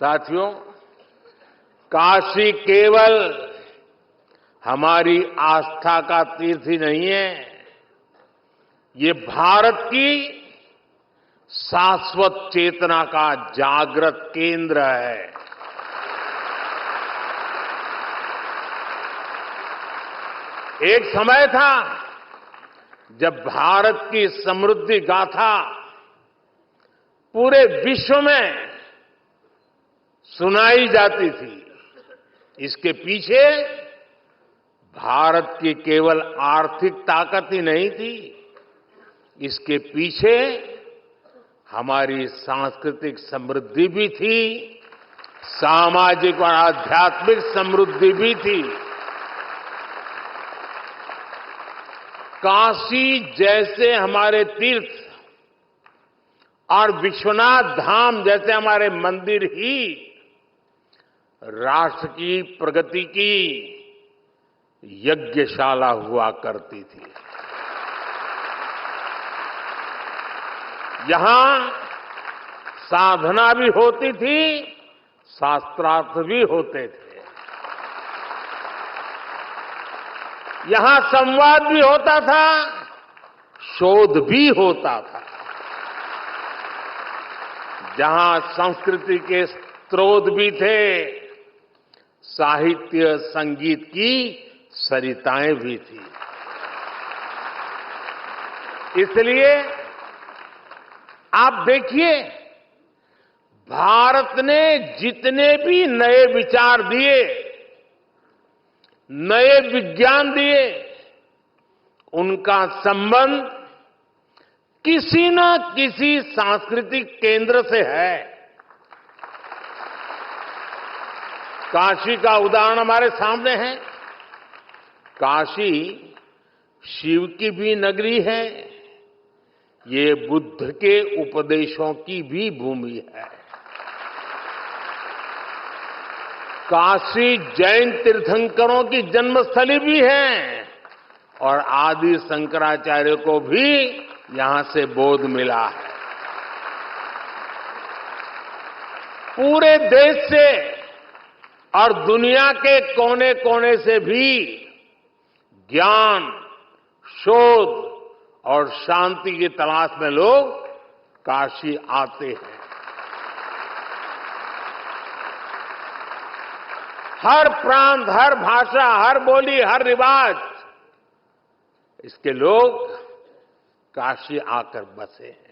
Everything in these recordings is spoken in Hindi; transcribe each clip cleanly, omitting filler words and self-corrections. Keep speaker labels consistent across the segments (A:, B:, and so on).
A: साथियों, काशी केवल हमारी आस्था का तीर्थ ही नहीं है, ये भारत की शाश्वत चेतना का जागृत केंद्र है। एक समय था जब भारत की समृद्धि गाथा पूरे विश्व में सुनाई जाती थी। इसके पीछे भारत की केवल आर्थिक ताकत ही नहीं थी, इसके पीछे हमारी सांस्कृतिक समृद्धि भी थी, सामाजिक और आध्यात्मिक समृद्धि भी थी। काशी जैसे हमारे तीर्थ और विश्वनाथ धाम जैसे हमारे मंदिर ही राष्ट्र की प्रगति की यज्ञशाला हुआ करती थी। यहां साधना भी होती थी, शास्त्रार्थ भी होते थे। यहां संवाद भी होता था, शोध भी होता था। जहां संस्कृति के स्रोत भी थे, साहित्य संगीत की सरिताएं भी थी। इसलिए आप देखिए, भारत ने जितने भी नए विचार दिए, नए विज्ञान दिए, उनका संबंध किसी न किसी सांस्कृतिक केंद्र से है। काशी का उदाहरण हमारे सामने है। काशी शिव की भी नगरी है, ये बुद्ध के उपदेशों की भी भूमि है। काशी जैन तीर्थंकरों की जन्मस्थली भी है और आदि शंकराचार्य को भी यहां से बोध मिला है। पूरे देश से और दुनिया के कोने कोने से भी ज्ञान, शोध और शांति की तलाश में लोग काशी आते हैं। हर प्रांत, हर भाषा, हर बोली, हर रिवाज, इसके लोग काशी आकर बसे हैं।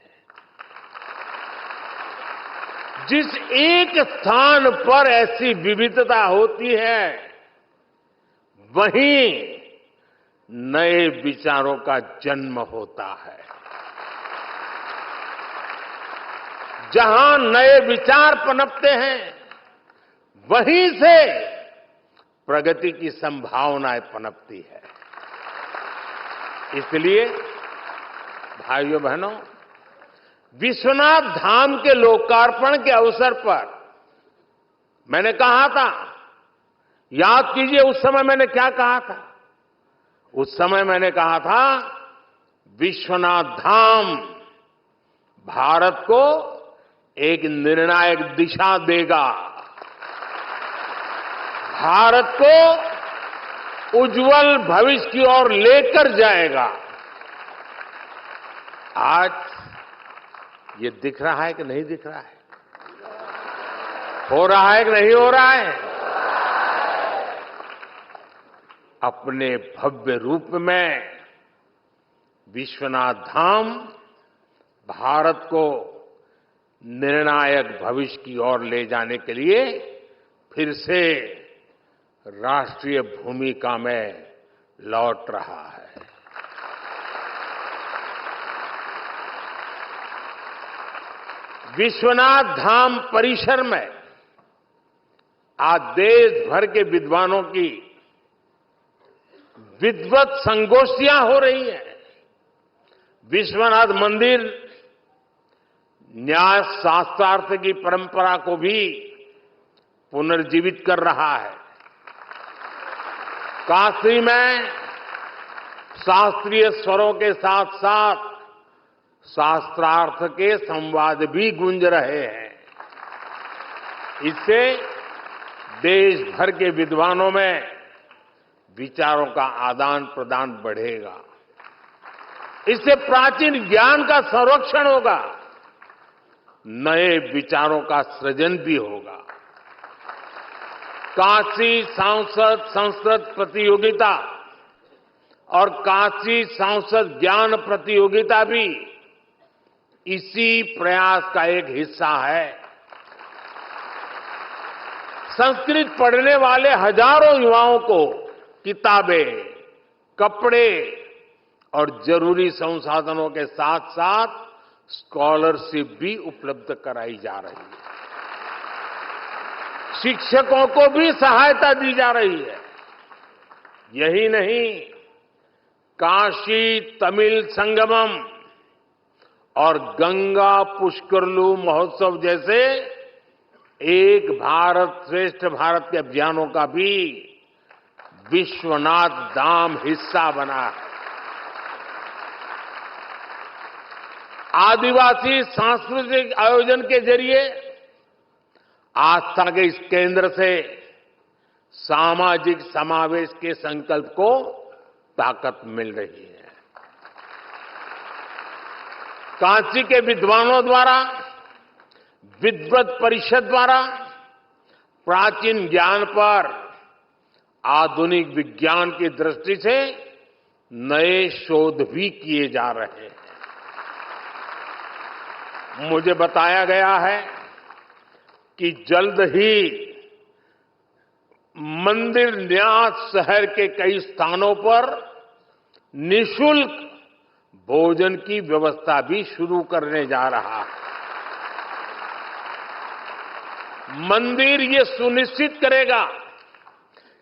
A: जिस एक स्थान पर ऐसी विविधता होती है, वहीं नए विचारों का जन्म होता है। जहां नए विचार पनपते हैं, वहीं से प्रगति की संभावनाएं पनपती है। इसलिए भाइयों बहनों, विश्वनाथ धाम के लोकार्पण के अवसर पर मैंने कहा था, याद कीजिए उस समय मैंने क्या कहा था। उस समय मैंने कहा था, विश्वनाथ धाम भारत को एक निर्णायक दिशा देगा, भारत को उज्जवल भविष्य की ओर लेकर जाएगा। आज ये दिख रहा है कि नहीं दिख रहा है? हो रहा है कि नहीं हो रहा है? अपने भव्य रूप में विश्वनाथ धाम भारत को निर्णायक भविष्य की ओर ले जाने के लिए फिर से राष्ट्रीय भूमिका में लौट रहा है। विश्वनाथ धाम परिसर में आज देश भर के विद्वानों की विद्वत संगोष्ठियां हो रही हैं। विश्वनाथ मंदिर न्याय शास्त्रार्थ की परंपरा को भी पुनर्जीवित कर रहा है। काशी में शास्त्रीय स्वरों के साथ साथ शास्त्रार्थ के संवाद भी गूंज रहे हैं। इससे देश भर के विद्वानों में विचारों का आदान प्रदान बढ़ेगा। इससे प्राचीन ज्ञान का संरक्षण होगा, नए विचारों का सृजन भी होगा। काशी सांसद संस्कृत प्रतियोगिता और काशी सांसद ज्ञान प्रतियोगिता भी इसी प्रयास का एक हिस्सा है। संस्कृत पढ़ने वाले हजारों युवाओं को किताबें, कपड़े और जरूरी संसाधनों के साथ साथ स्कॉलरशिप भी उपलब्ध कराई जा रही है। शिक्षकों को भी सहायता दी जा रही है। यही नहीं, काशी तमिल संगमम और गंगा पुष्करलू महोत्सव जैसे एक भारत श्रेष्ठ भारत के अभियानों का भी विश्वनाथ धाम हिस्सा बना है। आदिवासी सांस्कृतिक आयोजन के जरिए आस्था के इस केंद्र से सामाजिक समावेश के संकल्प को ताकत मिल रही है। काशी के विद्वानों द्वारा, विद्वत परिषद द्वारा प्राचीन ज्ञान पर आधुनिक विज्ञान की दृष्टि से नए शोध भी किए जा रहे हैं। मुझे बताया गया है कि जल्द ही मंदिर न्यास शहर के कई स्थानों पर निःशुल्क भोजन की व्यवस्था भी शुरू करने जा रहा है। मंदिर ये सुनिश्चित करेगा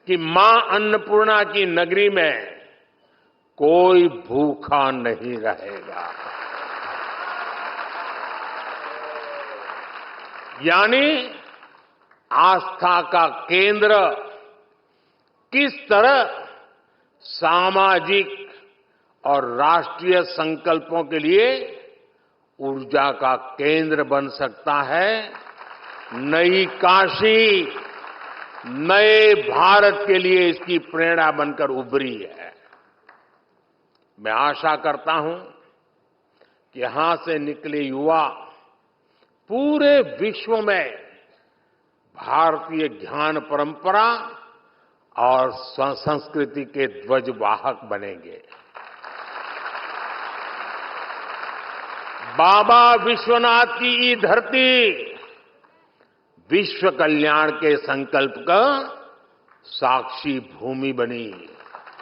A: कि मां अन्नपूर्णा की नगरी में कोई भूखा नहीं रहेगा। यानी आस्था का केंद्र किस तरह सामाजिक और राष्ट्रीय संकल्पों के लिए ऊर्जा का केंद्र बन सकता है। नई काशी नए भारत के लिए इसकी प्रेरणा बनकर उभरी है। मैं आशा करता हूं कि यहां से निकले युवा पूरे विश्व में भारतीय ज्ञान परंपरा और संस्कृति के ध्वजवाहक बनेंगे। बाबा विश्वनाथ की ये धरती विश्व कल्याण के संकल्प का साक्षी भूमि बनी।